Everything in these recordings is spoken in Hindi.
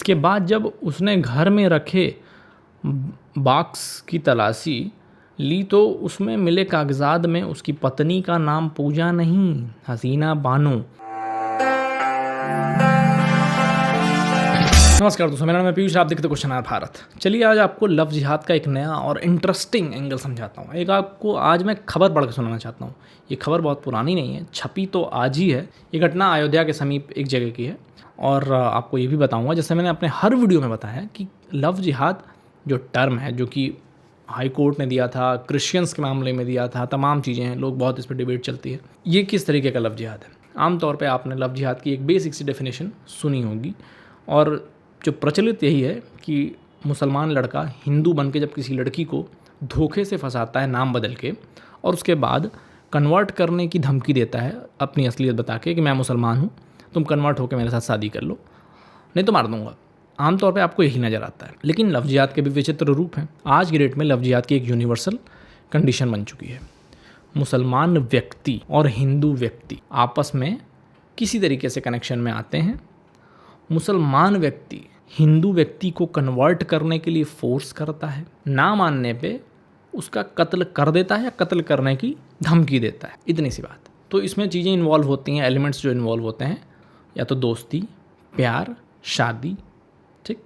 इसके बाद जब उसने घर में रखे बॉक्स की तलाशी ली तो उसमें मिले कागजात में उसकी पत्नी का नाम पूजा नहीं, हसीना बानो। नमस्कार दोस्तों, मेरा नाम है पीयूष, आप देखते क्वेश्चन आवर भारत। चलिए आज आपको लव जिहाद का एक नया और इंटरेस्टिंग एंगल समझाता हूँ। एक आपको आज मैं खबर पढ़ के सुनाना चाहता हूँ। ये खबर बहुत पुरानी नहीं है, छपी तो आज ही है। ये घटना अयोध्या के समीप एक जगह की है और आपको ये भी बताऊँगा, जैसे मैंने अपने हर वीडियो में बताया कि लव जिहाद जो टर्म है, जो कि हाई कोर्ट ने दिया था, क्रिश्चियंस के मामले में दिया था, तमाम चीज़ें हैं, लोग बहुत इस पर डिबेट चलती है। ये किस तरीके का लव जिहाद है? आमतौर पे आपने लव जिहाद की एक बेसिक सी डेफिनेशन सुनी होगी और जो प्रचलित यही है कि मुसलमान लड़का हिंदू बन के जब किसी लड़की को धोखे से फंसाता है नाम बदल के और उसके बाद कन्वर्ट करने की धमकी देता है अपनी असलियत बता के कि मैं मुसलमान हूँ, तुम कन्वर्ट होकर मेरे साथ शादी कर लो, नहीं तो मार दूंगा। आमतौर पे आपको यही नज़र आता है। लेकिन लव जिहाद के भी विचित्र रूप हैं। आज की डेट में लव जिहाद की एक यूनिवर्सल कंडीशन बन चुकी है। मुसलमान व्यक्ति और हिंदू व्यक्ति आपस में किसी तरीके से कनेक्शन में आते हैं। मुसलमान व्यक्ति हिंदू व्यक्ति को कन्वर्ट करने के लिए फोर्स करता है, ना मानने पे उसका कत्ल कर देता है या कत्ल करने की धमकी देता है। इतनी सी बात। तो इसमें चीज़ें इन्वॉल्व होती हैं, एलिमेंट्स जो इन्वॉल्व होते हैं, या तो दोस्ती, प्यार, शादी, ठीक,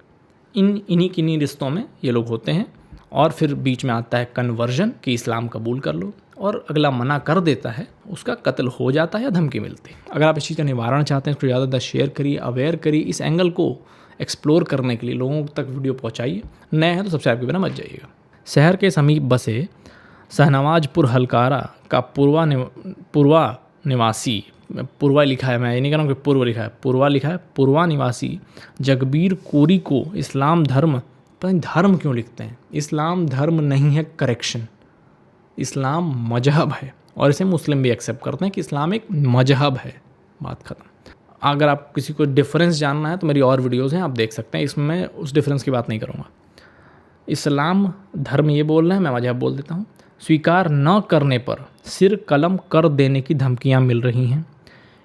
इन्हीं रिश्तों में ये लोग होते हैं। और फिर बीच में आता है कन्वर्जन कि इस्लाम कबूल कर लो, और अगला मना कर देता है, उसका कत्ल हो जाता है या धमकी मिलती है। अगर आप इस चीज़ का निवारण चाहते हैं, इसको ज़्यादा शेयर करिए, अवेयर करिए, इस एंगल को एक्सप्लोर करने के लिए लोगों तक वीडियो पहुंचाइए। नए हैं तो सब्सक्राइब के बिना मत जाइएगा। शहर के समीप बसे शहनवाजपुर हलकारा का पूर्वा निवासी, पूर्वा लिखा है, मैं ये नहीं कह रहा हूँ कि पूर्व लिखा है, पूर्वा लिखा है, पूर्वा निवासी जगबीर कोरी को इस्लाम धर्म, पता नहीं धर्म क्यों लिखते हैं, इस्लाम धर्म नहीं है, करेक्शन, इस्लाम मजहब है और इसे मुस्लिम भी एक्सेप्ट करते हैं कि इस्लाम एक मजहब है। बात ख़त्म। अगर आप किसी को डिफरेंस जानना है तो मेरी और वीडियोस हैं, आप देख सकते हैं। इसमें मैं उस डिफरेंस की बात नहीं करूँगा। इस्लाम धर्म ये बोल रहे हैं, मैं मजहब बोल देता हूँ। स्वीकार न करने पर सिर कलम कर देने की धमकियाँ मिल रही हैं।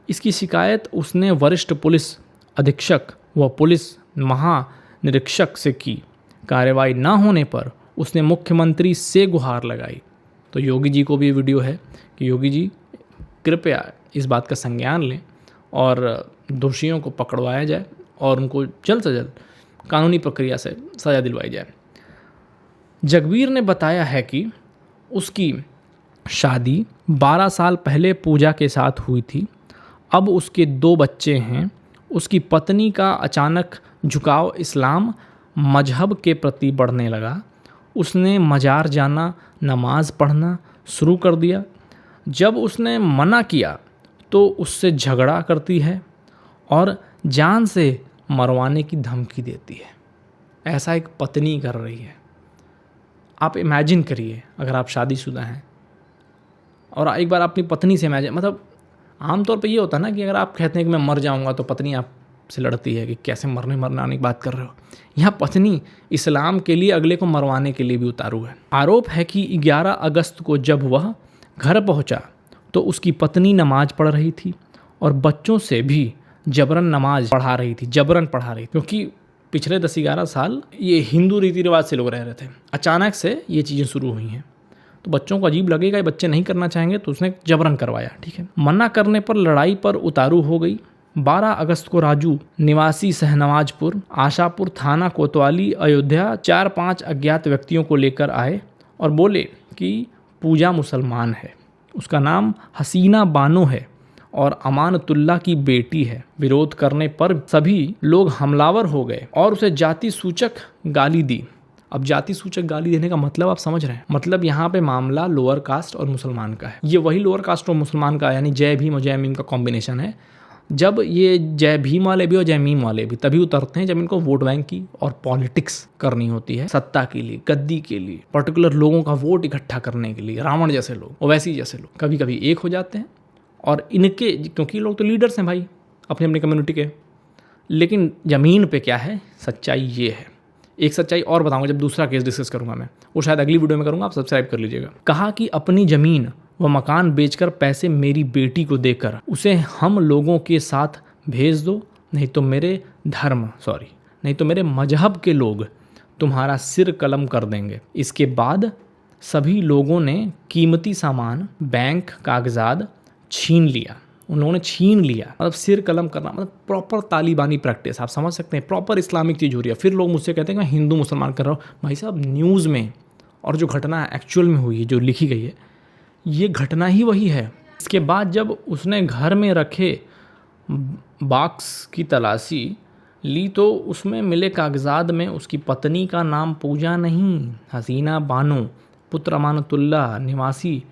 इसकी शिकायत उसने वरिष्ठ पुलिस अधीक्षक व पुलिस महानिरीक्षक से की। कार्रवाई न होने पर उसने मुख्यमंत्री से गुहार लगाई। तो योगी जी को भी वीडियो है कि योगी जी कृपया इस बात का संज्ञान लें और दोषियों को पकड़वाया जाए और उनको जल्द से जल्द कानूनी प्रक्रिया से सज़ा दिलवाई जाए। जगबीर ने बताया है कि उसकी शादी 12 साल पहले पूजा के साथ हुई थी। अब उसके 2 बच्चे हैं। उसकी पत्नी का अचानक झुकाव इस्लाम मजहब के प्रति बढ़ने लगा। उसने मजार जाना, नमाज पढ़ना शुरू कर दिया। जब उसने मना किया तो उससे झगड़ा करती है और जान से मरवाने की धमकी देती है। ऐसा एक पत्नी कर रही है। आप इमेजिन करिए, अगर आप शादीशुदा हैं और एक बार अपनी पत्नी से इमेजिन, मतलब आमतौर पे ये होता है ना कि अगर आप कहते हैं कि मैं मर जाऊंगा तो पत्नी आपसे लड़ती है कि कैसे मरने की बात कर रहे हो। यहाँ पत्नी इस्लाम के लिए अगले को मरवाने के लिए भी उतारू है। आरोप है कि 11 अगस्त को जब वह घर पहुंचा तो उसकी पत्नी नमाज पढ़ रही थी और बच्चों से भी जबरन नमाज पढ़ा रही थी, क्योंकि पिछले 10-11 साल ये हिंदू रीति रिवाज से लोग रह रहे थे। अचानक से ये चीज़ें शुरू हुई हैं तो बच्चों को अजीब लगेगा, ये बच्चे नहीं करना चाहेंगे, तो उसने जबरन करवाया। ठीक है, मना करने पर लड़ाई पर उतारू हो गई। 12 अगस्त को राजू निवासी शहनवाजपुर, आशापुर थाना कोतवाली, अयोध्या 4-5 अज्ञात व्यक्तियों को लेकर आए और बोले कि पूजा मुसलमान है, उसका नाम हसीना बानो है और अमानतुल्लाह की बेटी है। विरोध करने पर सभी लोग हमलावर हो गए और उसे जाति सूचक गाली दी। अब जाति सूचक गाली देने का मतलब आप समझ रहे हैं, मतलब यहाँ पे मामला लोअर कास्ट और मुसलमान का है। ये वही लोअर कास्ट और मुसलमान का, यानी जय भीम और जय मीम का कॉम्बिनेशन है। जब ये जय भीम वाले भी और जय मीम वाले भी तभी उतरते हैं जब इनको वोट बैंक की और पॉलिटिक्स करनी होती है, सत्ता के लिए, गद्दी के लिए, पर्टिकुलर लोगों का वोट इकट्ठा करने के लिए। रावण जैसे लोग, ओवैसी जैसे लोग कभी कभी एक हो जाते हैं और इनके, क्योंकि लोग तो लीडर्स हैं भाई अपनी अपनी कम्युनिटी के। लेकिन ज़मीन पे क्या है, सच्चाई ये है। एक सच्चाई और बताऊंगा जब दूसरा केस डिस्कस करूंगा मैं, वो शायद अगली वीडियो में करूंगा, आप सब्सक्राइब कर लीजिएगा। कहा कि अपनी ज़मीन व मकान बेचकर पैसे मेरी बेटी को देकर उसे हम लोगों के साथ भेज दो, नहीं तो नहीं तो मेरे मजहब के लोग तुम्हारा सिर कलम कर देंगे। इसके बाद सभी लोगों ने कीमती सामान, बैंक, कागजात छीन लिया। उन लोगों ने छीन लिया, मतलब सिर कलम करना, मतलब प्रॉपर तालिबानी प्रैक्टिस, आप समझ सकते हैं, प्रॉपर इस्लामिक चीज़ हो रही है। फिर लोग मुझसे कहते हैं कि मैं हिंदू मुसलमान कर रहा हूँ। भाई साहब, न्यूज़ में और जो घटना एक्चुअल में हुई है, जो लिखी गई है, ये घटना ही वही है। इसके बाद जब उसने घर में रखे बॉक्स की तलाशी ली तो उसमें मिले कागजात में उसकी पत्नी का नाम पूजा नहीं, हसीना बानो, पुत्र अमानतुल्लाह, निवासी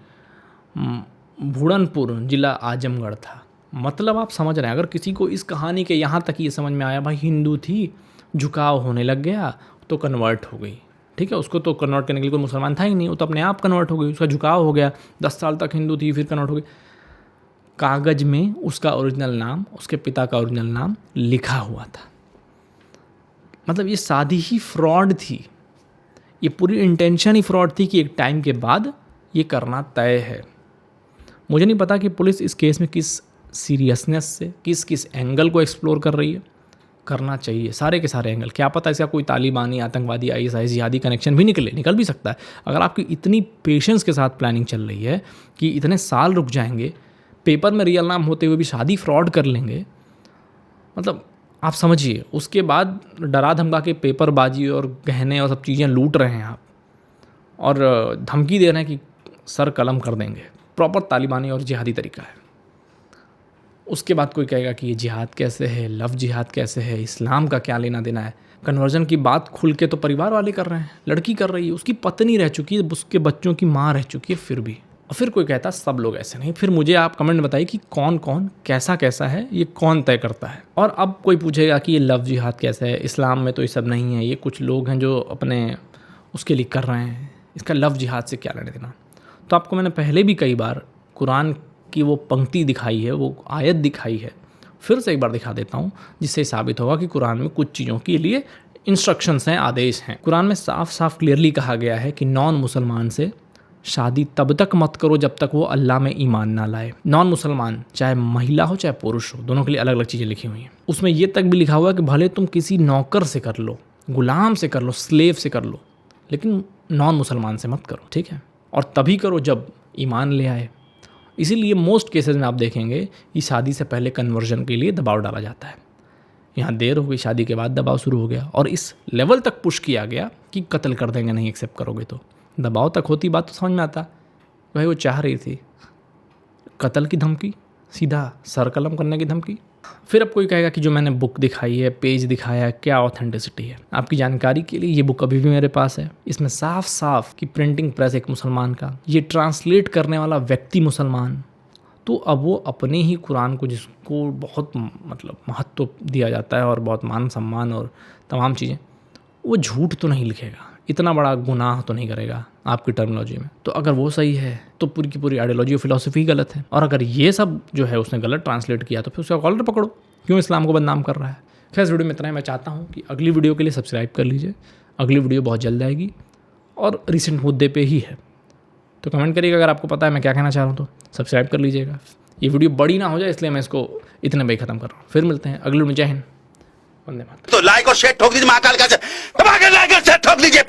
भूड़नपुर, जिला आजमगढ़ था। मतलब आप समझ रहे हैं, अगर किसी को इस कहानी के यहाँ तक ये समझ में आया भाई हिंदू थी, झुकाव होने लग गया तो कन्वर्ट हो गई, ठीक है, उसको तो कन्वर्ट करने के लिए कोई मुसलमान था ही नहीं, वो तो अपने आप कन्वर्ट हो गई, उसका झुकाव हो गया, 10 साल तक हिंदू थी फिर कन्वर्ट हो गई। कागज़ में उसका ओरिजिनल नाम, उसके पिता का ओरिजिनल नाम लिखा हुआ था। मतलब ये सादी ही फ्रॉड थी, ये पूरी इंटेंशन ही फ्रॉड थी कि एक टाइम के बाद ये करना तय है। मुझे नहीं पता कि पुलिस इस केस में किस सीरियसनेस से, किस किस एंगल को एक्सप्लोर कर रही है। करना चाहिए सारे के सारे एंगल, क्या पता इसका कोई तालिबानी, आतंकवादी, ISIS जिहादी कनेक्शन भी निकल भी सकता है। अगर आपकी इतनी पेशेंस के साथ प्लानिंग चल रही है कि इतने साल रुक जाएंगे, पेपर में रियल नाम होते हुए भी शादी फ्रॉड कर लेंगे, मतलब आप समझिए, उसके बाद डरा धमका के पेपरबाजी और गहने और सब चीज़ें लूट रहे हैं आप, और धमकी दे रहे हैं कि सर कलम कर देंगे। प्रॉपर तालिबानी और जिहादी तरीका है। उसके बाद कोई कहेगा कि ये जिहाद कैसे है, लव जिहाद कैसे है, इस्लाम का क्या लेना देना है। कन्वर्जन की बात खुल के तो परिवार वाले कर रहे हैं, लड़की कर रही है, उसकी पत्नी रह चुकी है, उसके बच्चों की माँ रह चुकी है, फिर भी। और फिर कोई कहता सब लोग ऐसे नहीं। फिर मुझे आप कमेंट में बताइए कि कौन कौन कैसा कैसा है, ये कौन तय करता है। और अब कोई पूछेगा कि ये लव जिहाद कैसा है, इस्लाम में तो ये सब नहीं है, ये कुछ लोग हैं जो अपने उसके लिए कर रहे हैं, इसका लव जिहाद से क्या लेना देना। तो आपको मैंने पहले भी कई बार कुरान की वो पंक्ति दिखाई है, वो आयत दिखाई है, फिर से एक बार दिखा देता हूँ, जिससे साबित होगा कि कुरान में कुछ चीज़ों के लिए इंस्ट्रक्शंस हैं, आदेश हैं। कुरान में साफ साफ क्लियरली कहा गया है कि नॉन मुसलमान से शादी तब तक मत करो जब तक वो अल्लाह में ईमान ना लाए। नॉन मुसलमान, चाहे महिला हो चाहे पुरुष हो, दोनों के लिए अलग अलग चीज़ें लिखी हुई हैं। उसमें ये तक भी लिखा हुआ है कि भले तुम किसी नौकर से कर लो, गुलाम से कर लो, स्लेव से कर लो, लेकिन नॉन मुसलमान से मत करो, ठीक है। और तभी करो जब ईमान ले आए। इसीलिए मोस्ट केसेस में आप देखेंगे कि शादी से पहले कन्वर्जन के लिए दबाव डाला जाता है। यहाँ देर हो गई, शादी के बाद दबाव शुरू हो गया और इस लेवल तक पुश किया गया कि कत्ल कर देंगे नहीं एक्सेप्ट करोगे तो। दबाव तक होती बात तो समझ में आता, भाई वो चाह रही थी, कत्ल की धमकी, सीधा सर कलम करने की धमकी। फिर अब कोई कहेगा कि जो मैंने बुक दिखाई है, पेज दिखाया है, क्या ऑथेंटिसिटी है। आपकी जानकारी के लिए ये बुक अभी भी मेरे पास है। इसमें साफ साफ कि प्रिंटिंग प्रेस एक मुसलमान का, ये ट्रांसलेट करने वाला व्यक्ति मुसलमान, तो अब वो अपने ही कुरान को, जिसको बहुत मतलब महत्व दिया जाता है और बहुत मान सम्मान और तमाम चीज़ें, वो झूठ तो नहीं लिखेगा, इतना बड़ा गुनाह तो नहीं करेगा आपकी टर्मिनोलॉजी में। तो अगर वो सही है तो पूरी की पूरी आइडियोलॉजी और फिलॉसफी गलत है। और अगर ये सब जो है उसने गलत ट्रांसलेट किया तो फिर उसका कॉलर पकड़ो, क्यों इस्लाम को बदनाम कर रहा है। खैर, इस वीडियो में इतना ही। मैं चाहता हूँ कि अगली वीडियो के लिए सब्सक्राइब कर लीजिए। अगली वीडियो बहुत जल्द आएगी और रिसेंट मुद्दे पे ही है, तो कमेंट करिएगा अगर आपको पता है मैं क्या कहना चाह रहा हूँ, तो सब्सक्राइब कर लीजिएगा। ये वीडियो बड़ी ना हो जाए इसलिए मैं इसको इतने में ख़त्म कर रहा हूँ। फिर मिलते हैं अगली वीडियो में। जय हिंद, वंदे मातरम। तो लाइक और शेयर ठोक दीजिए, महाकाल का दबा के लाइक और शेयर ठोक दीजिए।